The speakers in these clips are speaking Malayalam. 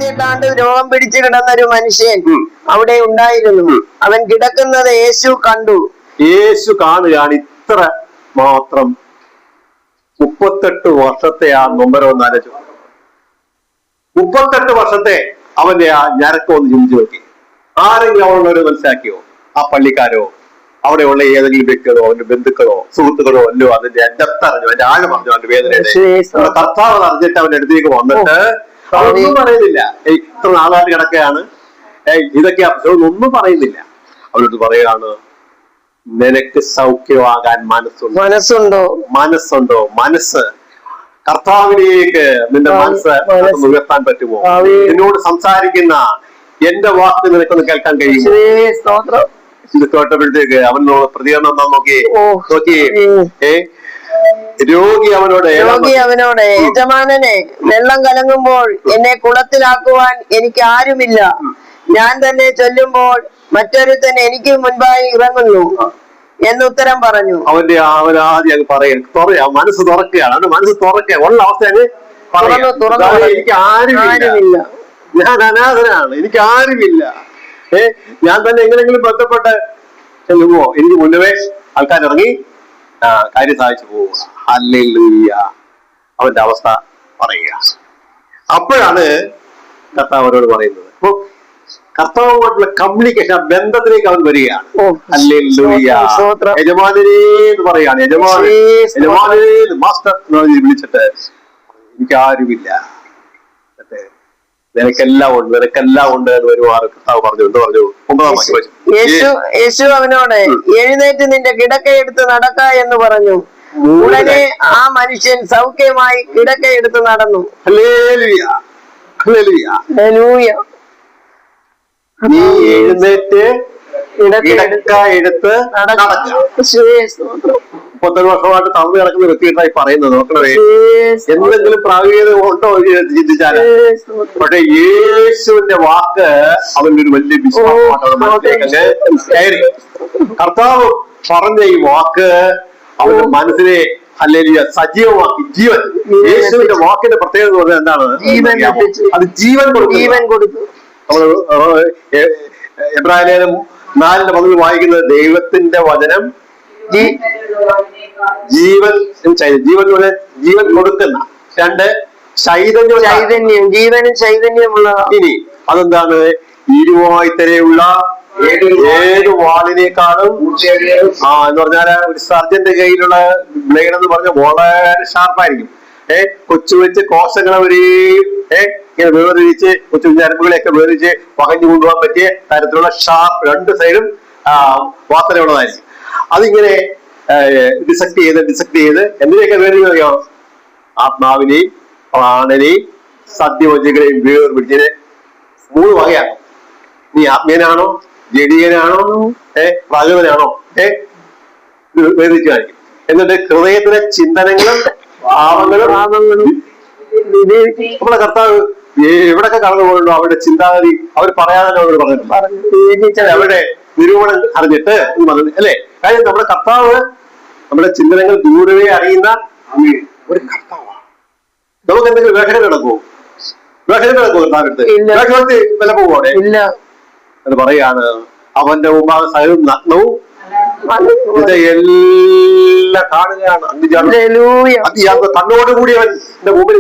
48 രോഗം പിടിച്ചു കിടന്ന ഒരു മനുഷ്യൻ അവിടെ ഉണ്ടായിരുന്നു. അവൻ കിടക്കുന്നത് യേശു കണ്ടു. യേശു കാണുകയാണ് ഇത്ര മാത്രം 38 വർഷത്തെ ആ നൊമ്പരം ആലോചിച്ചു. 38 വർഷത്തെ അവന്റെ ആ ഞരക്കമൊന്ന് ചിന്തിച്ചു നോക്കി. ആരെങ്കിലും അവളുള്ളവരെ മനസ്സിലാക്കിയോ? ആ പള്ളിക്കാരോ അവിടെയുള്ള ഏതെങ്കിലും വ്യക്തികളോ അവന്റെ ബന്ധുക്കളോ സുഹൃത്തുക്കളോ അല്ലോ അതിന്റെ ഡെപ്ത് അറിഞ്ഞു, അതിന്റെ ആഴം അറിഞ്ഞു, അവന്റെ വേദനയുടെ കർത്താവ് അറിഞ്ഞിട്ട് അവന്റെ അടുത്തേക്ക് വന്നിട്ട് അവരൊന്നും പറയുന്നില്ല. ഇത്ര നാളായിട്ട് കിടക്കുകയാണ്, ഇതൊക്കെ ഒന്നും പറയുന്നില്ല. അവരോട് പറയുകയാണ്, നിനക്ക് സൗഖ്യമാകാൻ മനസ്സുണ്ടോ? മനസ്സ് കർത്താവിലേക്ക് നിന്റെ മനസ്സ് ഉയർത്താൻ പറ്റുമോ? എന്നോട് സംസാരിക്കുന്ന എന്റെ വാക്ക് നിനക്കൊന്ന് കേൾക്കാൻ കഴിയുമോ? ഇത് കേട്ടപ്പോഴത്തേക്ക് അവനോട് പ്രതികരണം എന്താ നോക്കി. രോഗി അവനോട് യജമാനനെ, വെള്ളം കലങ്ങുമ്പോൾ എന്നെ കുളത്തിലാക്കുവാൻ എനിക്ക് ആരുമില്ല. ഞാൻ തന്നെ ചൊല്ലുമ്പോൾ മറ്റൊരുത്തൻ എനിക്ക് മുൻപായി ഇറങ്ങുന്നു എന്നുത്തരം പറഞ്ഞു. അവനാദ്യം പറയാ മനസ്സ് തുറക്കുകയാണ്. അവന്റെ മനസ്സ് തുറക്കുക ഉള്ള അവസ്ഥ എനിക്ക് ആരുമില്ല, ഞാൻ അനാഥനാണ്, എനിക്ക് ആരുമില്ല. ഞാൻ തന്നെ എങ്ങനെങ്കിലും ബന്ധപ്പെട്ട് ചെല്ലുമ്പോ എനിക്ക് മുന്നേ ആൾക്കാരിറങ്ങി കാര്യം സാധിച്ചു പോവുക. ഹല്ലേലൂയ. അവന്റെ അവസ്ഥ പറയുക. അപ്പോഴാണ് കർത്താവ് അവരോട് പറയുന്നത്. അപ്പൊ കർത്താവുമായിട്ടുള്ള കമ്മ്യൂണിക്കേഷൻ, ബന്ധത്തിലേക്ക് അവൻ വരികയാണ്. ഹല്ലേലൂയ. യജമാനനെ എന്ന് പറയാണ്. യജമാനനെ മാസ്റ്റർ എന്ന് വിളിച്ചിട്ട് എനിക്ക് ആരുമില്ല, നിനക്കെല്ലാം ഉണ്ട് എന്ന് ഒരുപാട് കർത്താവ് പറഞ്ഞു. എന്ത് പറഞ്ഞു? 9 യേശു അവനോട്, എഴുന്നേറ്റ് നിന്റെ കിടക്കയെടുത്ത് നടക്ക എന്ന് പറഞ്ഞു. ഉടനെ ആ മനുഷ്യൻ സൗഖ്യമായി കിടക്കയെടുത്ത് നടന്നു. ഹല്ലേലൂയ. നീ എഴുന്നേറ്റ് കിടക്കയെടുത്ത് നടക്കുക. 30 വർഷമായിട്ട് തളർന്നു കിടക്കുന്ന വ്യക്തികളായി പറയുന്നത് നോക്കണേ. എന്തെങ്കിലും പ്രായോഗികത ഉണ്ടോ ചിന്തിച്ചാല്? പക്ഷെ യേശുവിന്റെ വാക്ക് അവന്റെ ഒരു വലിയ വിശ്വാസമായിട്ട് കയറി. കർത്താവ് പറഞ്ഞ ഈ വാക്ക് അവന്റെ മനസ്സിനെ ഹല്ലേലൂയ സജീവമാക്കി. ജീവൻ. യേശുവിന്റെ വാക്കിന്റെ പ്രത്യേകത എന്ന് പറഞ്ഞാൽ എന്താണ്? അത് ജീവൻ കൊടുത്തു. നമ്മൾ എബ്രായലേഖനം 4:10 വായിക്കുന്നത് ദൈവത്തിന്റെ വചനം ജീവൻ കൊടുക്കുന്ന. 2 ചൈതന്യം, ജീവനും ചൈതന്യമുള്ള. ഇനി അതെന്താണ്? ഇരുവായ്ത്തരയുള്ള ഏത് വാളിനേക്കാളും എന്ന് പറഞ്ഞാല് ഒരു സർജന്റെ കയ്യിലുള്ള ബ്ലേഡ് എന്ന് പറഞ്ഞാൽ വളരെ ഷാർപ്പായിരിക്കും. കൊച്ചു വെച്ച് കോശങ്ങളെ ഇങ്ങനെ വേർതിരിച്ച് കൊച്ചു ഞരമ്പുകളെയൊക്കെ വേർതിരിച്ച് പകഞ്ഞു കൊണ്ടുപോകാൻ പറ്റിയ തരത്തിലുള്ള ഷാർപ്പ് 2 സൈഡും വാസനയുള്ളതായിരിക്കും. അതിങ്ങനെ ഡിസക്ട് ചെയ്ത് എന്തിനെയൊക്കെ വേർതിരിക്കോ? ആത്മാവിനെയും പ്രാണനെയും സദ്യവഞ്ചകളെയും വേർപിടിച്ചതിന് 3 വകയാണ്. നീ ആത്മീയനാണോ, ജഡീയനാണോ, പ്രാകൃതനാണോ വേർതിരിച്ചു കാണിക്കും. എന്നിട്ട് ഹൃദയത്തിലെ ചിന്തനങ്ങളും ഭാവങ്ങളും നമ്മളെ കർത്താവ് എവിടൊക്കെ കടന്നു പോയിട്ടുണ്ടോ അവരുടെ ചിന്താഗതി അവർ പറയാതെ അവർ പറഞ്ഞിട്ടുണ്ട്. അവരുടെ നിരൂപണം അറിഞ്ഞിട്ട് അല്ലെ? കാര്യം നമ്മുടെ കർത്താവ് നമ്മുടെ ചിന്തനങ്ങൾ ദൂരവേ അറിയുന്ന ഒരു കർത്താവാണ്. നമുക്ക് എന്തെങ്കിലും വേഷങ്ങൾ നടക്കുമോ? കർത്താവിനടുത്ത് വേഷത്തിൽ വില പോകുമോ? അവിടെ എന്ന് പറയാണ്. അവന്റെ മുമ്പാകെ സകലവും നഗ്നവും എല്ലാം കാണുകയാണ്. കണ്ണോടുകൂടി അവന്റെ മുമ്പിൽ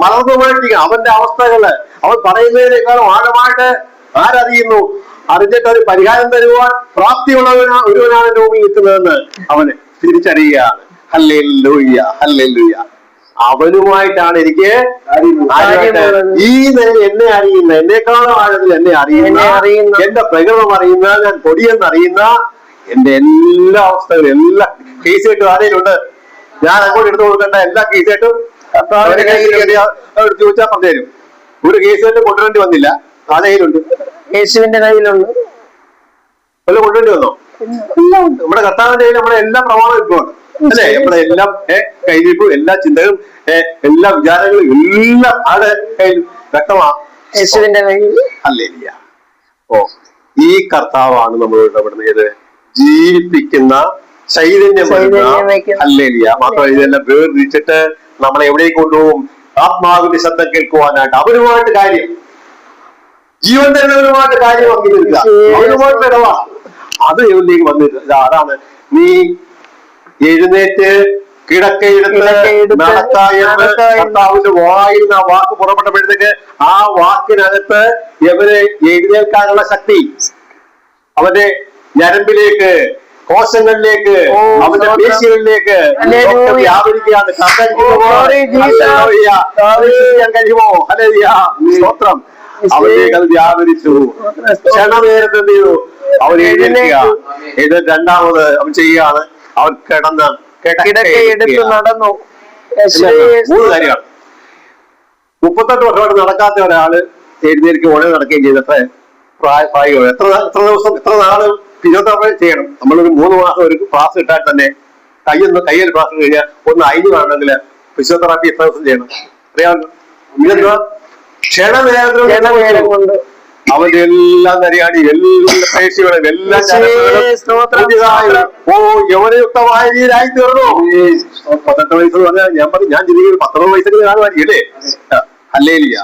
മറന്നു പോയിരിക്കുക. അവന്റെ അവസ്ഥകള് അവൻ പറയുന്നതിനേക്കാളും ആഴമായിട്ട് ആരറിയുന്നു? അറിഞ്ഞിട്ട് ഒരു പരിഹാരം തരുവാൻ ഒരുവനാണ് എന്റെ മുമ്പിൽ നിൽക്കുന്നതെന്ന് അവന് തിരിച്ചറിയുകയാണ്. ഹല്ലേലൂയ. അവനുമായിട്ടാണ് എനിക്ക് ഈ എന്നെ അറിയുന്ന, എന്നെക്കാളും ആഴത്തിൽ എന്നെ അറിയുന്ന, എന്റെ പ്രകൃതം അറിയുന്ന, ഞാൻ പൊടിയെന്നറിയുന്ന എന്റെ എല്ലാ അവസ്ഥകളും, എല്ലാ കേസായിട്ടും ആരെയിലുണ്ട്. ഞാൻ അങ്ങോട്ട് എടുത്തു കൊടുക്കേണ്ട എല്ലാ കേസായിട്ടും ചോദിച്ചാൽ പറഞ്ഞുതരും. ഒരു കേസായിട്ട് കൊണ്ടുവരേണ്ടി വന്നില്ല. ആരെയിലുണ്ട്? യേശുവിന്റെ കയ്യിലുണ്ട്. വല്ല കൊണ്ടുവരേണ്ടി വന്നോ? നമ്മുടെ കർത്താവിന്റെ കയ്യിൽ നമ്മുടെ എല്ലാ പ്രമാണവും ഇപ്പോൾ അല്ലെ? നമ്മുടെ എല്ലാം കയ്യിലിപ്പും എല്ലാ ചിന്തകളും എല്ലാ വിചാരങ്ങളും എല്ലാം ആടെ കയ്യിൽ വ്യക്തമാണ്. യേശുവിന്റെ കയ്യിൽ. ഹല്ലേലൂയ. ഈ കർത്താവാണ് നമ്മളോട് ഇടപെടുന്നത്. ജീവിപ്പിക്കുന്ന ചൈതന്യം. ഹല്ലേലൂയ. മാത്രമല്ല ഇതെല്ലാം വേർതിരിച്ചിട്ട് നമ്മളെ എവിടേക്ക് കൊണ്ടുപോകും? ആത്മാവിന്റെ ശബ്ദം കേൾക്കുവാനായിട്ട് അവനുമായിട്ട് കാര്യം, ജീവൻ തരുന്നവരുമായിട്ട് കാര്യം വന്നിരിക്കുക, അവനുമായിട്ട് ഇടവാ. അത് ദൈവത്തിലേക്ക് വന്നിരിക്കുക. അതാണ് നീ എഴുന്നേറ്റ് കിടക്കയെടുത്ത് നടക്ക എന്ന് കർത്താവിന്റെ വായിൽ നിന്ന് ആ വാക്ക് പുറപ്പെട്ടപ്പോഴത്തേക്ക് ആ വാക്കിനകത്ത് ഇവരെ എഴുന്നേൽക്കാനുള്ള ശക്തി അവന്റെ ഞരമ്പിലേക്ക്, കോശങ്ങളിലേക്ക്, അവന്റെ പേശികളിലേക്ക് വ്യാപരിക്കുകയാണ്. കഴിയുമോ? സ്തോത്രം. അവരിലേക്ക് അത് വ്യാപരിച്ചു. ക്ഷണനേരത്തെ എന്ത് ചെയ്തു? അവൻ എഴുന്നേൽക്കുക. ഇത് രണ്ടാമത് അവൻ ചെയ്യുകയാണ്. അവൻ കിടക്കയെടുത്ത് നടന്നു. 3 കാര്യമാണ്. 38 വർഷമായിട്ട് നടക്കാത്ത ഒരാള് എഴുന്നേൽക്കുക, ഉടനെ നടക്കുകയും ചെയ്തത്ര പ്രായം എത്ര ദിവസം, എത്ര നാള് ഫിസിയോതെറാപ്പി ചെയ്യണം. നമ്മളൊരു 3 മാസം ഒരു ക്ലാസ് ഇട്ടാൽ തന്നെ കയ്യിൽ ക്ലാസ് കഴിഞ്ഞാൽ ഒന്ന് അയിന് വേണമെങ്കിൽ ഫിസിയോതെറാപ്പി എത്ര ദിവസം ചെയ്യണം അറിയാമല്ലോ. ഇതെന്താ? ക്ഷണനേരം കൊണ്ട് അവന്റെ എല്ലാം നരിയാടി, എല്ലാ പേശികളും, എല്ലാ യൗവനയുക്തമായ രീതിയിലായി തീർന്നു. 18 വയസ്സ് പറഞ്ഞാൽ ഞാൻ പറഞ്ഞു, ഞാൻ ചിന്തിക്കുന്നത് 19 വയസ്സൊക്കെ കാണുമായിരിക്കും അല്ലേ? ഹല്ലേലൂയ.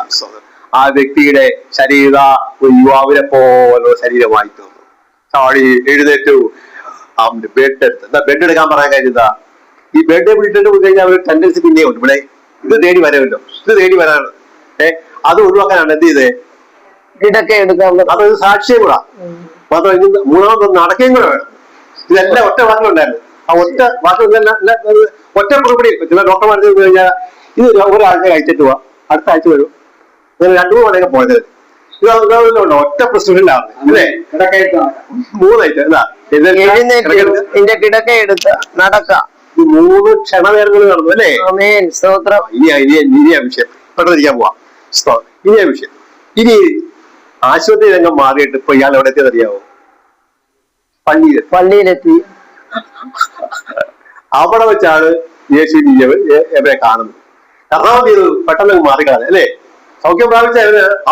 ആ വ്യക്തിയുടെ ശരീര ഒരു യുവാവിനെ പോലെ ശരീരമായി തീർന്നു. ചാടി എഴുന്നേറ്റു. അവന്റെ ബെഡ് എടുത്ത്, എന്താ ബെഡ് എടുക്കാൻ പറയാൻ കഴിഞ്ഞാ, ഈ ബെഡ് പിടിച്ചിട്ട് പോയി കഴിഞ്ഞാൽ ഒരു ടെൻഡൻസി പിന്നെയും ഉണ്ട്. ഇവിടെ ഇത് തേടി വരാമല്ലോ, ഇത് തേടി വരാനാണ്. അത് ഒഴിവാക്കാനാണ് എന്ത് ചെയ്തേ? കിടക്ക എടുക്കാൻ. അതൊരു സാക്ഷിയും കൂടാ. മാത്രം മൂന്നാമത് നടക്കുകയും കൂടെ വേണം. ഇതെല്ലാം ഒറ്റ വാക്കിലുണ്ടായിരുന്നു. ആ ഒറ്റ വാക്കിൽ ഒറ്റ പുറപ്പെടി. ചില ഡോക്ടർമാർ കഴിഞ്ഞാൽ ഇത് ഒരാഴ്ച കഴിച്ചിട്ട് പോവാ, അടുത്ത ആഴ്ച വരും. അങ്ങനെ 2-3 മണിയൊക്കെ പോയത്. ഇത് ഒറ്റ പ്രിസ്ക്രിപ്ഷനിലാണ് അല്ലേ? 3 കിടക്ക എടുത്ത് നടക്കാം. ഈ 3 ക്ഷണനേരങ്ങൾ നടന്നു അല്ലേ? ഇനിയാ വിഷയം. പെട്ടെന്നിരിക്കാൻ പോവാം. ഇനിയാ വിഷയം. ഇനി ആശുപത്രി രംഗം മാറിയിട്ട് ഇപ്പൊ ഇയാൾ എവിടെ എത്തിയതറിയാവോ? പള്ളിയിലെത്തി. അവിടെ വെച്ചാണ് യേശു എവരെ കാണുന്നത്. കർത്താവ് ചെയ്തു പെട്ടെന്ന് മാറിക്കാതെ അല്ലേ? സൗഖ്യം പ്രാപിച്ച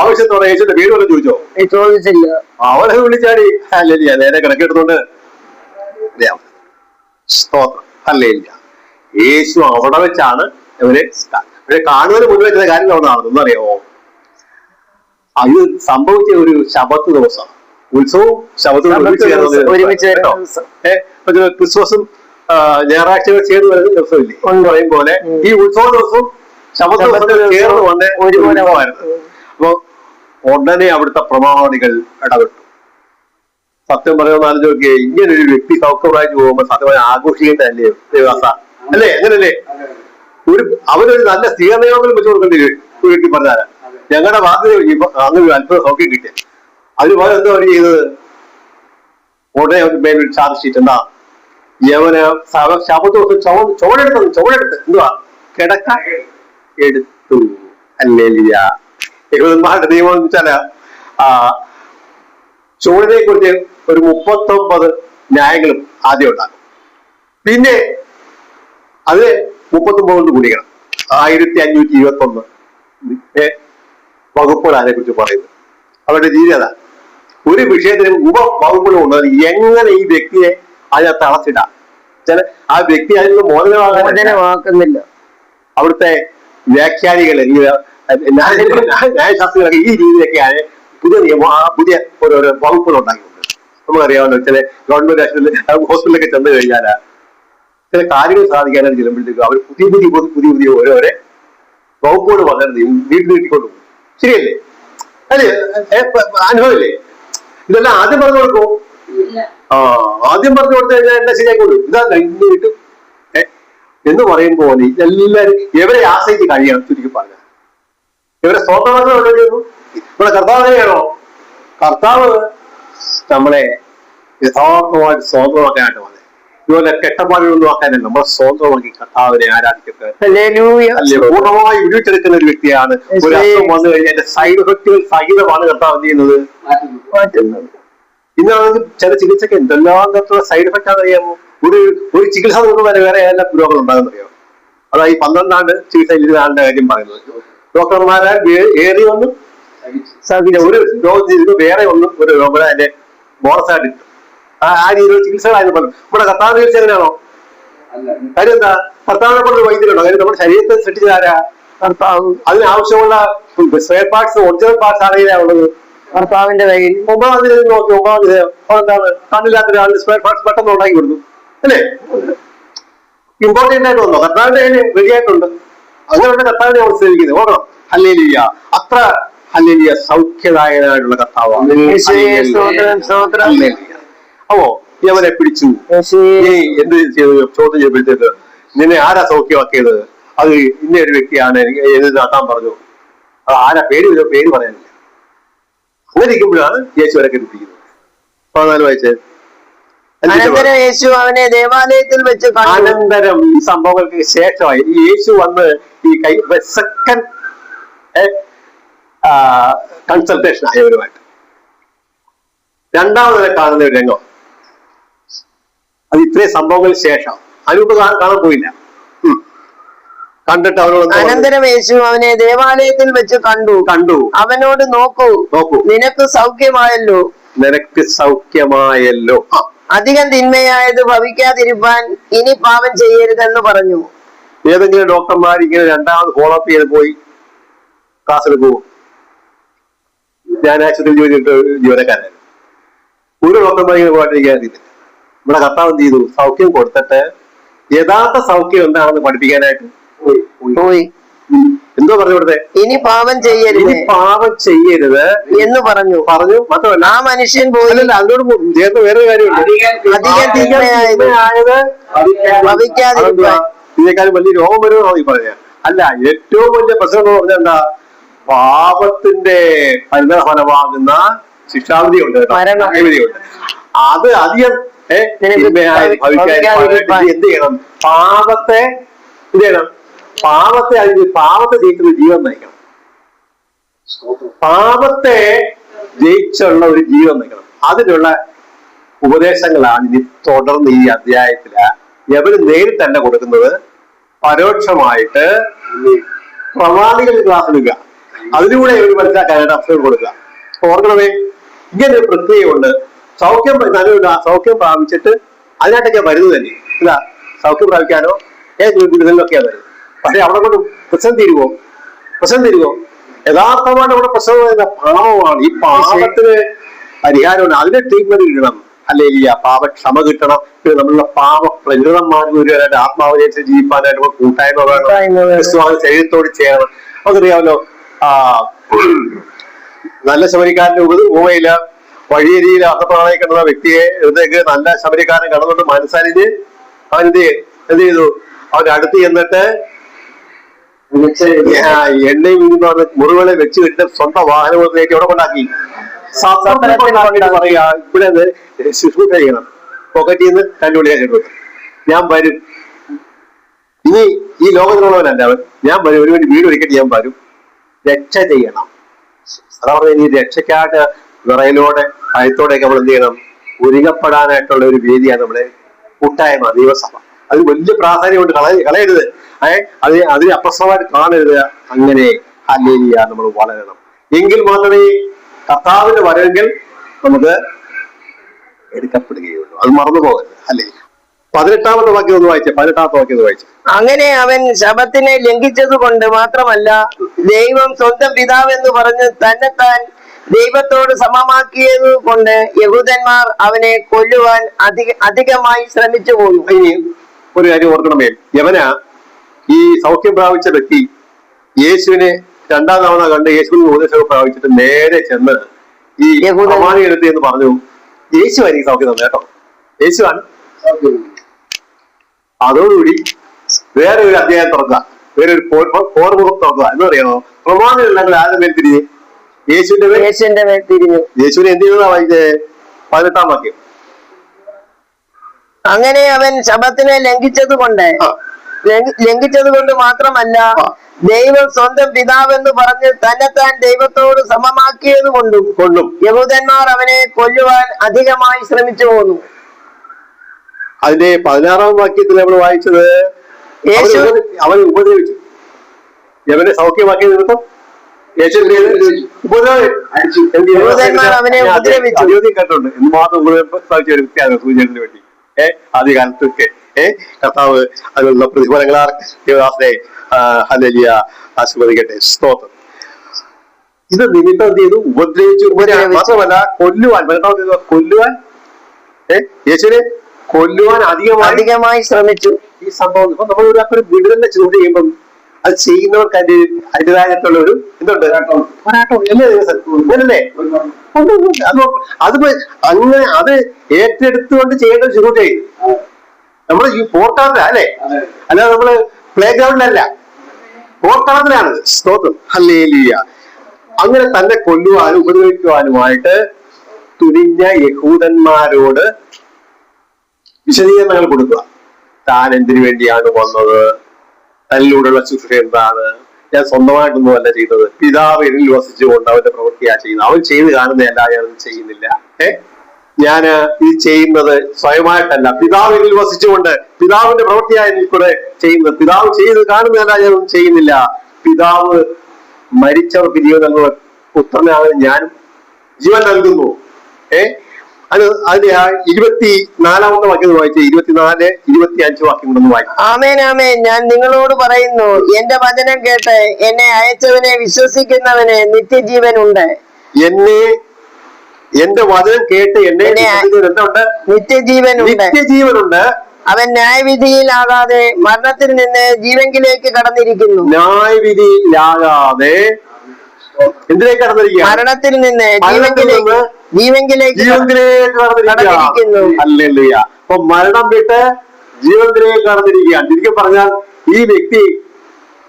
ആവശ്യത്തോടെ യേശുവിന്റെ പേര് വല്ല ചോദിച്ചോ? ചോദിച്ചില്ല. അവനെ വിളിച്ചാടി അല്ലേലിയ, നേരെ കിടക്കെടുത്തോണ്ട് സ്തോത്രം അല്ലേലിയ. യേശു അവിടെ വെച്ചാണ് ഇവരെ കാണുന്നതിന് മുന്നിൽ വെച്ച കാര്യം നടന്നതാണ്. ഒന്നറിയാമോ? അത് സംഭവിച്ച ഒരു ശബത്ത് ദിവസം, ഉത്സവവും ശബത്തും ഒരുമിച്ച് കേട്ടോ. ക്രിസ്മസും ഞായറാഴ്ചകൾ ചേർന്ന് വരുന്ന ദിവസമില്ലേ എന്ന് പറയും പോലെ ഈ ഉത്സവ ദിവസവും ശബത്ത് ദിവസത്തിൽ ചേർന്ന് വന്ന് ഒരുപോലെയായിരുന്നു. അപ്പൊ ഉടനെ അവിടുത്തെ പ്രമാണികൾ ഇടപെട്ടു. സത്യം പറയുന്ന ആലോചിക്കുക, ഇങ്ങനൊരു വ്യക്തി സൗഖ്യമായിട്ട് പോകുമ്പോൾ സത്യമായി ആഘോഷിക്കേണ്ടതല്ലേ ദേവാസ അല്ലേ? അങ്ങനല്ലേ? അവരൊരു നല്ല സ്ഥിരനിയോഗം വെച്ച് കൊടുക്കേണ്ടി ഒരു വ്യക്തി പറഞ്ഞാല് ഞങ്ങളുടെ ബാധ്യത അങ്ങനെ ഒരു അല്പം സൗഖ്യം കിട്ടിയ അതിന് പോലെ എന്താ അവർ ചെയ്തത്? ഉടനെ മേലൊരു ചാർജ് ഷീറ്റ് എന്താ യവന് ശബത്ത് ദിവസം ചുവടെടുത്ത് എന്തുവാ കിടക്ക എടുത്തു. അല്ലേലിയ. യഹൂദന്മാരുടെ നിയമം എന്ന് വെച്ചാല് ചുവടിനെ കുറിച്ച് ഒരു 39 ന്യായങ്ങളും ആദ്യം ഉണ്ടാകും. പിന്നെ അത് 39 കുടിക്കണം. 1521 വകുപ്പുകൾ അതിനെ കുറിച്ച് പറയുന്നത്. അവരുടെ രീതി അതാ. ഒരു വിഷയത്തിന് ഉപവകുപ്പുകൾ കൊണ്ടുവന്ന് എങ്ങനെ ഈ വ്യക്തിയെ അതിനകത്ത് അടച്ചിടാം. ആ വ്യക്തി അതിൽ നിന്ന് മോചനമാക്കുന്നില്ല. അവിടുത്തെ വ്യാഖ്യാനികൾ ന്യായശാസ്ത്രികളൊക്കെ ഈ രീതിയിലൊക്കെയാണ് പുതിയ നിയമം, പുതിയ ഓരോരോ വകുപ്പുകൾ ഉണ്ടാക്കിയിട്ടുണ്ട്. നമുക്കറിയാമല്ലോ, ചില ഗവൺമെന്റ് ഹോസ്പിറ്റലൊക്കെ ചെന്ന് കഴിഞ്ഞാൽ ചില കാര്യങ്ങൾ സാധിക്കാനായിട്ട് ചെല്ലുമ്പോഴത്തേക്കും അവർ പുതിയ ഓരോരോ വകുപ്പുകൾ വന്നത് നീട്ടിക്കൊണ്ട് പോകും. ശരിയല്ലേ? അല്ലേ? അനുഭവമില്ലേ? ഇതെല്ലാം ആദ്യം പറഞ്ഞു കൊടുക്കും. ആദ്യം പറഞ്ഞു കൊടുത്തു കഴിഞ്ഞാൽ എല്ലാം ശരിയാക്കോളൂ. ഇതാ ഇന്ന് കിട്ടും എന്ന് പറയുമ്പോൾ എല്ലാവരും എവരെ ആശ്രയിച്ച് കഴിയണം. ചുരുക്കി പറഞ്ഞ ഇവരെ സ്വന്തമാക്കണം. ഇവിടെ കർത്താവിനെയാണോ? കർത്താവ് നമ്മളെ യഥാർത്ഥമായിട്ട് സ്വന്തമാക്കാനായിട്ട് വന്നത്. ഇതുപോലെ കെട്ടപ്പാടുകളൊന്നും ആക്കാനല്ല, നമ്മളെ സ്വന്തമാക്കി കർത്താവിനെ ആരാധിക്കട്ടെ. പൂർണ്ണമായി വിടുവിച്ചെടുക്കുന്ന ഒരു വ്യക്തിയാണ്. ഒരു അസുഖം വന്നു കഴിഞ്ഞാൽ എന്റെ സൈഡ് എഫക്റ്റുകൾ സഹിതമാണ് കർത്താവ് ചെയ്യുന്നത്, മാറ്റുന്നത്. ഇന്നാണെങ്കിൽ ചില ചികിത്സക്ക് എന്തെല്ലാം തരത്തിലുള്ള സൈഡ് എഫക്റ്റ് ആണെന്നറിയാമോ? ഒരു ചികിത്സ നോക്കുമ്പോൾ വേറെ ഏതെല്ലാം പുരോഗമനം ഉണ്ടാകുന്നറിയാമോ? അതാ ഈ 12 ആണ്ട് ചികിത്സ ആളുടെ കാര്യം പറയുന്നത്. ഡോക്ടർമാരെ ഏറി ഒന്നും ഒരു രോഗം വേറെ ഒന്നും ഒരു രോഗം അതിന്റെ ബോണസായിട്ട് കിട്ടും. ആ രീതിയിലുള്ള ചികിത്സകളായിരുന്നു പറഞ്ഞു. നമ്മുടെ കർത്താവ് ചികിത്സ എങ്ങനെയാണോ? കാര്യം എന്താ? കർത്താവിനെ കൊണ്ട് വൈദ്യുണ്ടോ? കാര്യം നമ്മുടെ ശരീരത്തെ സൃഷ്ടിച്ചതാരാ? കർത്താവ് അതിനാവശ്യമുള്ള സ്പെയർ പാർട്സ്, ഒറിജിനൽ പാർട്സ് ആണെങ്കിലാ ഉള്ളത് കർത്താവിന്റെ കയ്യിൽ. 9-ാം തീയതി നോക്കി 9-ാം തീയതി എന്താണ് കണ്ണില്ലാത്ത ഒരാളുടെ സ്പെയർ പാർട്സ് പെട്ടെന്ന് ഉണ്ടാക്കി കൊടുത്തു അല്ലേ? ഇമ്പോർട്ടന്റ് ആയിട്ട് വന്നോ? കർത്താവിന്റെ കയ്യിൽ റെഡി ആയിട്ടുണ്ട്. അങ്ങനെയുള്ള കർത്താവിനെ നമ്മൾ സേവിക്കുന്നത് ഓർക്കണം. ഹല്ലേലൂയ. അത്ര ഹല്ലേലൂയ സൗഖ്യദായകനായിട്ടുള്ള കർത്താവാണ്. അപ്പോ യവനെ പിടിച്ചു, നീ എന്ത് ചെയ്തു ചോദ്യം ചെയ്യപ്പോഴത്തേക്ക് നിന്നെ ആരാ സൗഖ്യമാക്കിയത്? അത് ഇന്ന ഒരു വ്യക്തിയാണ് എന്ന് നടത്താൻ പറഞ്ഞു. അത് ആരാ പേര് പറയാനില്ല. അങ്ങനെ ഇരിക്കുമ്പോഴാണ് യേശു വരെ കെട്ടിപ്പിടിക്കുന്നത്. 14 വായിച്ചേ. അനന്തരം യേശു അവനെ ദേവാലയത്തിൽ വെച്ച് അനന്തരം ഈ സംഭവങ്ങൾക്ക് ശേഷമായി ഈ യേശു വന്ന് ഈ സെക്കൻഡ് കൺസൾട്ടേഷൻ ആയവരുമായിട്ട് രണ്ടാമത് കാണുന്ന ഒരു രംഗം. അത് ഇത്രയും സംഭവങ്ങൾക്ക് ശേഷം അതിനോട്ട് കാണാൻ പോയില്ല. കണ്ടിട്ട് അവനോട് അനന്തരം യേശു അവനെ ദേവാലയത്തിൽ വെച്ച് കണ്ടു. അവനോട് നോക്കൂ, നിനക്ക് സൗഖ്യമായല്ലോ. അധികം തിന്മയായത് ഭവിക്കാതിരിക്കാൻ ഇനി പാപം ചെയ്യരുതെന്ന് പറഞ്ഞു. ഏതെങ്കിലും ഡോക്ടർമാർ ഇങ്ങനെ രണ്ടാമത് ഫോളോ അപ്പ് ചെയ്ത് പോയി ക്ലാസ്സിൽ പോകും. ഞാൻ ആശുപത്രി ജോലി ജീവനക്കാരനായിരുന്നു. ഒരു ഡോക്ടർമാർ ഇങ്ങനെ പോകാണ്ടിരിക്കാൻ അറിയില്ല. ഇവിടെ കർത്താവ് എന്ത് ചെയ്തു? സൗഖ്യം കൊടുത്തിട്ട് യഥാർത്ഥ സൗഖ്യം എന്താണെന്ന് പഠിപ്പിക്കാനായിട്ട് പോയി. എന്തോ പറഞ്ഞു കൊടുത്തേ? ഇനി പാപം ചെയ്യരുത് എന്ന് പറഞ്ഞു. മാത്രമല്ല ആ മനുഷ്യൻ പോയി. അതിനോട് ചേർന്ന് വേറൊരു കാര്യമുണ്ട്. അധികം തിന്മയായത് ഭവിക്കാതിരിക്കാൻ. ഇതിനേക്കാളും വലിയ രോഗം വരുമെന്നാണ് ഈ പറഞ്ഞത്. അല്ല, ഏറ്റവും വലിയ പ്രശ്നം എന്ന് പറഞ്ഞാൽ എന്താ? പാപത്തിന്റെ പരിണതഫലമാകുന്ന ശിക്ഷാവിധിയുണ്ട്, മരണവിധിയുണ്ട്. അത് അധികം ഭവിക്കാതിരിക്കാൻ എന്ത് ചെയ്യണം? പാപത്തെ ജയിക്കുന്ന ജീവൻ നയിക്കണം. പാപത്തെ ജയിച്ചുള്ള ഒരു ജീവൻ നയിക്കണം. അതിനുള്ള ഉപദേശങ്ങളാണ് ഇനി തുടർന്ന് ഈ അധ്യായത്തില് എവര് നേരിട്ടല്ല കൊടുക്കുന്നത്, പരോക്ഷമായിട്ട് പ്രവാദികൾ ക്ലാസ് എടുക്കുക. അതിലൂടെ ഇവർ മനസ്സിലാക്കാനായിട്ട് അവസരം കൊടുക്കുക. ഓർക്കണമേ, ഇങ്ങനെ ഒരു പ്രക്രിയയുണ്ട്. സൗഖ്യം പ്രാപിച്ചിട്ട് അതിനായിട്ടൊക്കെ വരുന്നത് തന്നെ. ഇതാ, സൗഖ്യം പ്രാപിക്കാനോ വിടുതലിനൊക്കെയാണ് വരുന്നത്. പക്ഷെ അവിടെ കൊണ്ട് പ്രശ്നം തീരുവോ? യഥാർത്ഥമായിട്ട് അവിടെ പ്രശ്നം പറയുന്ന പാപമാണ്. ഈ പാപത്തിന് പരിഹാരമാണ്, അതിന് ട്രീറ്റ്മെന്റ് കിട്ടണം. ഹല്ലേലൂയ. പാപക്ഷമ കിട്ടണം. പിന്നെ നമ്മളുടെ പാപ പ്രകൃതന്മാർക്ക് വരുവാനായിട്ട് ആത്മാവിനെ ജീവിപ്പാനായിട്ട് കൂട്ടായ്മ വേണം. ക്രിസ്തുവാൻ ശരീരത്തോട് ചേരണം. അതറിയാമല്ലോ, നല്ല ശബരിക്കാരന്റെ ഉപമയില വഴിയരിയിൽ അർത്ഥപ്രാണയെ കണ്ടുന്ന വ്യക്തിയെ ഇടത്തേക്ക് നല്ല ശബരിക്കാരൻ കടന്നുകൊണ്ട് മനസ്സരിഞ്ഞ് അവൻ എന്ത് ചെയ്തു? അവന്റെ അടുത്ത് ചെന്നിട്ട് എണ്ണയും മുറിവുകളെ വെച്ച് കിട്ടുന്ന സ്വന്തം വാഹനത്തിലേക്ക് എവിടെ കൊണ്ടാക്കി? പറയാ, ഇവിടെ ശുശ്രൂഷ ചെയ്യണം. പോക്കറ്റിൽ നിന്ന് കണ്ടുപിടിക്കാൻ കിട്ടും. ഞാൻ വരും, ഇനി ഈ ലോകത്തിലുള്ളവനല്ല അവൻ. ഞാൻ വരും, ഒരു വീട് ഒരിക്കലും ഞാൻ വരും, രക്ഷ ചെയ്യണം. അതാ പറഞ്ഞ ഈ രക്ഷയ്ക്കായിട്ട് വിറയലോടെ ഭയത്തോടെയൊക്കെ നമ്മൾ എന്ത് ചെയ്യണം? ഒരുങ്ങപ്പെടാനായിട്ടുള്ള ഒരു വേദിയാണ് നമ്മുടെ കൂട്ടായ്മ, ദൈവസഭ. അത് വലിയ പ്രാധാന്യമുണ്ട്. കളയരുത്. അതിനെ അപ്രസവമായിട്ട് കാണരുത്. അങ്ങനെ ഹല്ലേലൂയ നമ്മൾ വളരണം. എങ്കിൽ മാത്രമേ കർത്താവിന്റെ വരവെങ്കിൽ നമുക്ക് എടുക്കപ്പെടുകയുള്ളൂ. അത് മറന്നു പോകരുത്. അല്ലേ? 18-ാമത്തെ വാക്യം ഒന്ന് വായിച്ചേ. അങ്ങനെ അവൻ ശബത്തിനെ ലംഘിച്ചത് കൊണ്ട് മാത്രമല്ല, ദൈവം സ്വന്തം പിതാവെന്ന് പറഞ്ഞ് തന്നെത്താൻ ദൈവത്തോട് സമമാക്കിയത് കൊണ്ട് യഹൂദന്മാർ അവനെ കൊല്ലുവാൻ അധികമായി ശ്രമിച്ചു പോയി. ഇനി ഒരു കാര്യം ഓർക്കണമേ, യവനാ ഈ സൗഖ്യം പ്രാപിച്ച വ്യക്തി യേശുവിനെ രണ്ടാം തവണ കണ്ട് യേശുവിന് ഉപദേശം പ്രാപിച്ചിട്ട് നേരെ ചെന്ന് ഈ പ്രമാണിയെടുത്ത് എന്ന് പറഞ്ഞു, യേശുവാണ് എനിക്ക് സൗഖ്യം തന്നെ കേട്ടോ, യേശുവാണ്. അതോടുകൂടി വേറെ ഒരു അധ്യായം തുറക്കുക, വേറെ ഒരു പോർമുഖം തുറക്കുക. എന്ന് പറയണോ? പ്രമാണികൾ ആരുടെ മേൽ തിരിഞ്ഞ്? യേശുവിന്റെ മേൽ തിരിഞ്ഞു. യേശുവിനെ എന്ത് ചെയ്യുന്നതാ വായിച്ചേ? 18-ാം വാക്യം. അങ്ങനെ അവൻ ശബത്തിനെ ലംഘിച്ചത് കൊണ്ട് മാത്രമല്ല, ദൈവം സ്വന്തം പിതാവെന്ന് പറഞ്ഞ് തന്നെത്താൻ ദൈവത്തോട് സമമാക്കിയത് കൊണ്ടും യഹൂദന്മാർ അവനെ കൊല്ലുവാൻ അധികമായി ശ്രമിച്ചു പോന്നു. അതിന്റെ 16-ാം വാക്യത്തിൽ നമ്മൾ വായിച്ചത്, അവൻ ഉപദ്രവിച്ചു. യവനെ സൗഖ്യമാക്കിയ നിമിത്തം കേട്ടുണ്ട്. എന്ന് മാത്രം സാധിച്ച ഒരു വ്യക്തിയാണ് സൂചനത്തിന് വേണ്ടി. ആദ്യകാലത്തൊക്കെ കർത്താവ് അതിനുള്ള പ്രതിഫലങ്ങളാൽ ദേവദാസനെ ഹല്ലേലൂയ, ആശീർവദിക്കട്ടെ. സ്തോത്രം. ഇത് നിമിത്തം എന്ത് ചെയ്തു? ഉപദ്രവിച്ചു. മാത്രമല്ല കൊല്ലുവാൻ, കൊല്ലുവാൻ യേശുവിനെ കൊല്ലുവാൻ അധികമായി ശ്രമിച്ചു. ഈ സംഭവം ഇപ്പൊ നമ്മൾ ഒരാൾക്കൊരു വിടുതലിനെ ചൂട് ചെയ്യുമ്പം അത് ചെയ്യുന്നവർക്ക് അതിൻ്റെതായിട്ടുള്ള ഒരു എന്തുണ്ട്, പോരാട്ടം എല്ലാ ദിവസവും അല്ലേ? അത് അങ്ങനെ അത് ഏറ്റെടുത്തുകൊണ്ട് ചെയ്യേണ്ട ഒരു ചുരുട്ടേ നമ്മള് ഈ പോർട്ടാറില അല്ലെ, അല്ലാതെ നമ്മള് പ്ലേ ഗ്രൗണ്ടിലല്ല, പോർട്ടാറിലാണ്. സ്തോത്രം. ഹല്ലേലൂയ. അങ്ങനെ തന്നെ കൊല്ലുവാനും ഉപദ്രവിക്കുവാനുമായിട്ട് തുനിഞ്ഞ യഹൂദന്മാരോട് വിശദീകരണങ്ങൾ കൊടുക്കുക. താൻ എന്തിനു വേണ്ടിയാണ് വന്നത്, തന്നിലൂടെയുള്ള ശുശ്രൂഷ എന്താണ്, ഞാൻ സ്വന്തമായിട്ടൊന്നും അല്ല ചെയ്തത്, പിതാവ് എന്നിൽ വസിച്ചുകൊണ്ട് അവന്റെ പ്രവൃത്തിയാ ചെയ്യുന്നത്, അവൻ ചെയ്ത് കാണുന്നതല്ല ഞാനൊന്നും ചെയ്യുന്നില്ല. ഞാൻ ഇത് ചെയ്യുന്നത് സ്വയമായിട്ടല്ല, പിതാവ് എന്നിൽ വസിച്ചുകൊണ്ട് പിതാവിന്റെ പ്രവൃത്തിയായി എന്നിൽ കൂടെ ചെയ്യുന്നത്, പിതാവ് ചെയ്ത് കാണുന്നതല്ല ഞാനൊന്നും ചെയ്യുന്നില്ല, പിതാവ് മരിച്ചവർക്ക് ജീവൻ നൽകുന്ന പുത്രനാണ് ഞാനും ജീവൻ നൽകുന്നു. അതിന്റെ 24 വാക്യം വായിച്ചു, 24, 25 വാക്യം കൊണ്ടൊന്ന് വായിക്കും. ആമേൻ ആമേൻ. ഞാൻ നിങ്ങളോട് പറയുന്നു, എന്റെ വചനം കേട്ട് എന്നെ അയച്ചവനെ വിശ്വസിക്കുന്നവന് നിത്യജീവൻ ഉണ്ട്. എന്റെ വചനം കേട്ട് എന്നെ എന്തുണ്ട്? നിത്യജീവനുണ്ട്. അവൻ ന്യായവിധിയിലാകാതെ മരണത്തിൽ നിന്ന് ജീവങ്കിലേക്ക് കടന്നിരിക്കുന്നു. ന്യായവിധിയിലാകാതെ എന്തിലേക്ക് കടന്നിരിക്കുക? മരണത്തിൽ നിന്ന് ജീവങ്കിലേക്ക് കടന്നിരിക്കുന്നു. ഹല്ലേലൂയ. അപ്പൊ മരണം വിട്ട് ജീവങ്കിലേക്ക് കടന്നിരിക്കുകയാണ്. ചുരുക്കി പറഞ്ഞാൽ ഈ വ്യക്തി,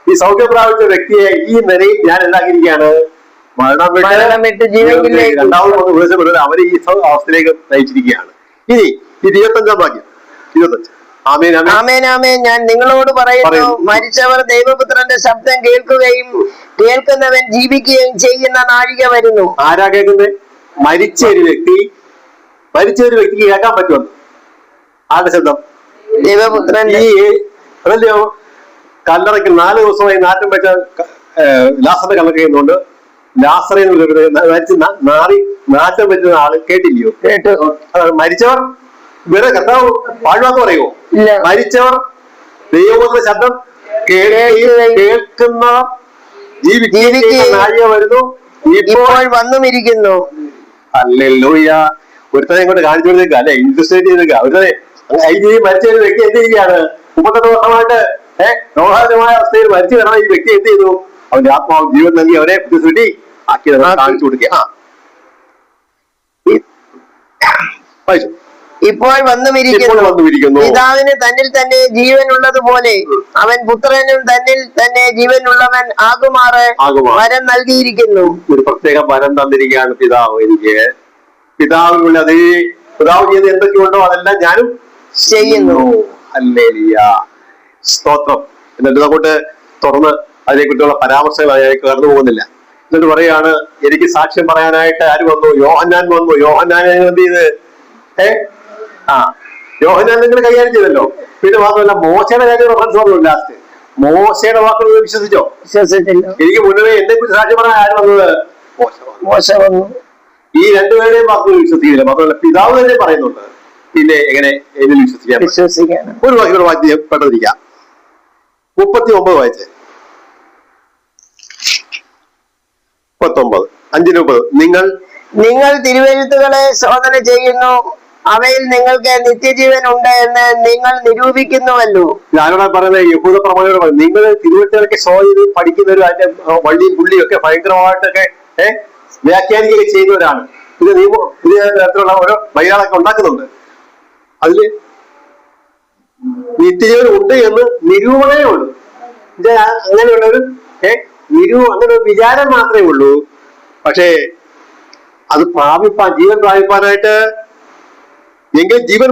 ഈ സൗഖ്യം പ്രാപിച്ച വ്യക്തിയെ ഈ നിലയിൽ ഞാൻ എന്താക്കിയിരിക്കുകയാണ്? മരണം വിട്ട് ജീവങ്കിലേക്ക് രണ്ടാമത് ഉപദേശപ്പെടുന്നത് അവരെ ഈ അവസ്ഥയിലേക്ക് നയിച്ചിരിക്കുകയാണ്. ഇനി 25 വാക്യം, 25. ആമേൻ. ഞാൻ നിങ്ങളോട് പറയുന്നു, മരിച്ചവർ ദൈവപുത്രന്റെ ശബ്ദം കേൾക്കുകയും കേൾക്കുന്നവൻ ജീവിക്കുകയും ചെയ്യുന്ന നാഴിക വരുന്നു. ആരാ കേൾക്കുന്നത്? മരിച്ച ഒരു വ്യക്തിക്ക് കേൾക്കാൻ പറ്റുമെന്ന്. ആരുടെ ശബ്ദം? ദൈവപുത്രൻ. അതല്ലയോ, കല്ലറയ്ക്ക് 4 ദിവസമായി നാറ്റം വെച്ച ലാസറിന്റെ കല്ലറ ചെയ്യുന്നുണ്ട്. ലാസറിൽ നാറ്റം വെച്ച ആള് കേട്ടില്ലയോ? കേട്ടു. മരിച്ചവർ വേറെ കർത്താവ് പാഴ്വാക്ക് പറയുമോ? മരിച്ചവർ ദൈവത്തിന്റെ ശബ്ദം കേൾക്കുന്ന നാഴിക വരുന്നു, ഇപ്പോൾ വന്നുമിരിക്കുന്നു. ഹല്ലേലൂയ. ഒരുത്തനെ കൊണ്ട് കാണിച്ചു കൊടുത്തേക്ക അല്ലെ, ഇൻട്രസ്റ്റേറ്റ് ചെയ്തേക്ക. ഒരുത്തനെ മരിച്ച ഒരു വ്യക്തി എന്ത് ചെയ്യുകയാണ്? 38 വർഷമായിട്ട് രോഗാതമായ അവസ്ഥയിൽ മരിച്ചു കിടന്ന ഈ വ്യക്തി എന്ത് ചെയ്തു? അവന്റെ ആത്മാവ് ജീവൻ നൽകി അവരെ ബുദ്ധിമുട്ടി ആക്കി കാണിച്ചു കൊടുക്കുക. ഇപ്പോൾ വന്നുമിരിക്കുന്നു. പിതാവിന് തന്നിൽ തന്നെ ജീവൻ ഉള്ളതുപോലെ അവൻ പുത്രനും തന്നിൽ തന്നെ ജീവനുള്ളവൻ ആകുമാറ് വരം നൽകിയിരിക്കുന്നു. ഒരു പ്രത്യേക വരം തന്നിരിക്കുകയാണ് പിതാവ് എനിക്ക്. പിതാവിനുള്ള അതേ പിതാവ് ചെയ്ത് എന്തൊക്കെയുണ്ടോ അതെല്ലാം ഞാനും ചെയ്യുന്നു. ഹല്ലേലൂയ. സ്തോത്രം. എന്നിട്ട് അങ്ങോട്ട് തുറന്ന് അതിനെക്കുറിച്ചുള്ള പരാമർശങ്ങൾ ഞാൻ കടന്നു പോകുന്നില്ല. എന്നിട്ട് പറയാണ്, എനിക്ക് സാക്ഷ്യം പറയാനായിട്ട് ആര് വന്നു? യോഹന്നാൻ വന്നു. യോഹന്നാൻ എന്ത് ചെയ്ത്? യോഹന്നാൻ നിങ്ങൾ കൈകാര്യം ചെയ്തല്ലോ. പിന്നെ മാത്രമല്ല മോശയുടെ കാര്യം റഫറൻസ് പറഞ്ഞു. ലാസ്റ്റ് മോശയുടെ വാക്കുകൾ വിശ്വസിച്ചില്ല. എനിക്ക് മുന്നേ എന്നെ കുറിച്ച് സാക്ഷ്യം പറയാൻ ആര് വന്നത്? മോശ വന്നു. ഈ രണ്ടുപേരുടെയും വാക്കുകൾ വിശ്വസിക്കില്ല. മാത്രമല്ല പിതാവ് തന്നെ പറയുന്നുണ്ട്. പിന്നെ എങ്ങനെ എന്നിൽ വിശ്വസിക്കാൻ? ഒരു വാക്യം വായിച്ച് പെട്ടെന്നിരിക്കാം. 39 വായിച്ചേ. 39, 5:30. നിങ്ങൾ തിരുവെഴുത്തുകളെ ശോധന ചെയ്യുന്നു, അവയിൽ നിങ്ങൾക്ക് നിത്യജീവൻ ഉണ്ട് എന്ന് നിങ്ങൾ നിരൂപിക്കുന്നുവല്ലോ. ഞാനിവിടെ പറയുന്നത് യഹൂദ പ്രമാണികളോട് പറയും, നിങ്ങൾ തിരുവെഴുത്തുകളൊക്കെ ശോധന പഠിക്കുന്നവരും അതിന്റെ വള്ളിയും പുള്ളിയും ഒക്കെ ഭയങ്കരമായിട്ടൊക്കെ വ്യാഖ്യാനിക്കുകയൊക്കെ ചെയ്യുന്നവരാണ്. ഇത് തരത്തിലുള്ള ഓരോ മര്യാദകളൊക്കെ ഉണ്ടാക്കുന്നുണ്ട്. അതില് നിത്യജീവൻ ഉണ്ട് എന്ന് നിരൂപണേ ഉള്ളൂ. അങ്ങനെയുള്ളൊരു അങ്ങനെ ഒരു വിചാരം മാത്രമേ ഉള്ളൂ. പക്ഷേ അത് ജീവൻ പ്രാപിപ്പാനായിട്ട്, എങ്കിൽ ജീവൻ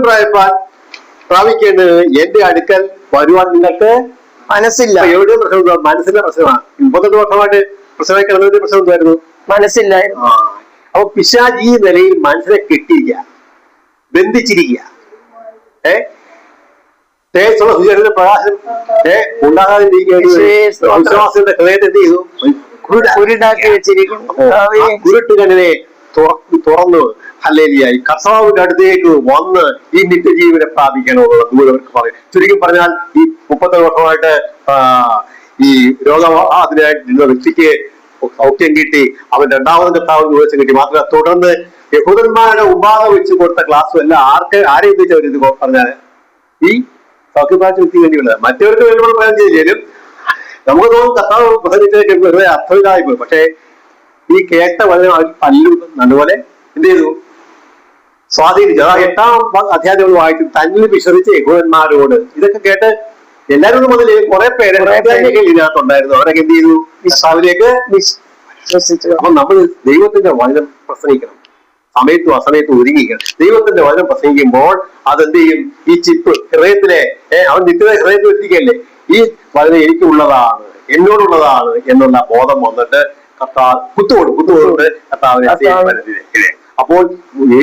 പ്രാപിക്കേണ്ടത് എന്റെ അടുക്കൽ വരുവാൻ നിങ്ങൾക്ക് മനസ്സില്ല. എവിടെയും പ്രശ്നം, മനസ്സിന്റെ പ്രശ്നമാണ്. 38 വർഷമായിട്ട് പ്രശ്നമായി കിടന്നതിന്റെ പ്രശ്നം എന്തായിരുന്നു? മനസ്സില്ലായിരുന്നു. അപ്പൊ പിശാച് ഈ നിലയിൽ മനസ്സിനെ കെട്ടിയിരിക്കുക, ബന്ധിച്ചിരിക്കുക. പ്രകാശം ഉണ്ടാകാതിരിക്കുക. വിശ്വാസത്തിന്റെ ഹൃദയത്തെ എന്ത് ചെയ്തു? കുരുടാക്കി വെച്ചിരിക്കുന്നു. കുരുട്ട് കണ്ണിനെ തുറന്നു ഹല്ലേലൂയ കർത്താവിന്റെ അടുത്തേക്ക് വന്ന് ഈ നിത്യജീവനെ പ്രാപിക്കണമെന്നുള്ള ദൂതർക്ക് പറയും. ചുരുക്കി പറഞ്ഞാൽ ഈ 30 വർഷമായിട്ട് ഈ രോഗബാധിതനായിട്ടിരുന്ന വ്യക്തിക്ക് സൗഖ്യം കിട്ടി, അവൻ രണ്ടാമതും കർത്താവിന് ഉപദേശം കിട്ടി. മാത്രമല്ല തുടർന്ന് യഹൂദന്മാരുടെ ഉപാധ വെച്ച് കൊടുത്ത ക്ലാസ്സും എല്ലാം ആരെ ഉദ്ദേശിച്ചവർ ഇത് പറഞ്ഞാല് ഈ സൗഖ്യപ്രാപ്തി വ്യക്തിക്ക് വേണ്ടിയുള്ളത്. മറ്റവർക്ക് വേണ്ടി പ്രയോജനം ചെയ്താലും നമുക്ക് തോന്നും കർത്താവ് പ്രസംഗിച്ചതൊക്കെ വെറുതെ അർത്ഥമില്ലായി പോയി. പക്ഷെ ഈ കേട്ട വചനം അവർ പല്ലും നല്ലപോലെ എന്ത് ചെയ്തു, സ്വാധീനിച്ചു. അതാ 8-ാം അധ്യായം വായിച്ചു തന്നിൽ വിശ്വസിച്ച യഹൂദന്മാരോട്. ഇതൊക്കെ കേട്ട് എല്ലാവരും മുതൽ കുറെ പേര് ഇതിനകത്തുണ്ടായിരുന്നു. അവരൊക്കെ എന്ത് ചെയ്തു, കർത്താവിലേക്ക് വിശ്വസിച്ചു. അപ്പൊ നമ്മൾ ദൈവത്തിന്റെ വചനം പ്രസംഗിക്കണം, സമയത്തും അസമയത്തും ഒരുങ്ങിക്കണം. ദൈവത്തിന്റെ വചനം പ്രസംഗിക്കുമ്പോൾ അതെന്ത് ചെയ്യും, ഈ ചിപ്പ് ഹൃദയത്തിലെ അവൻ നിത്യത ഹൃദയത്തിൽ എത്തിക്കല്ലേ, ഈ വചനം എനിക്കുള്ളതാണ്, എന്നോടുള്ളതാണ് എന്നുള്ള ബോധം വന്നിട്ട് കർത്താവ് കുത്തുകൊണ്ട് കർത്താവിനെ. അപ്പോൾ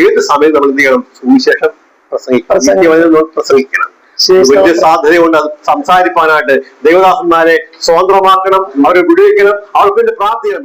ഏത് സമയം നമ്മൾ എന്ത് ചെയ്യണം, സുവിശേഷം പ്രസംഗിക്കണം. വലിയ സാധ്യതയുണ്ട് അത് സംസാരിപ്പാനായിട്ട്. ദൈവദാസന്മാരെ സ്വതന്ത്രമാക്കണം, അവരെ വിടുവിക്കണം, അവർക്ക് വേണ്ടി പ്രാർത്ഥിക്കണം.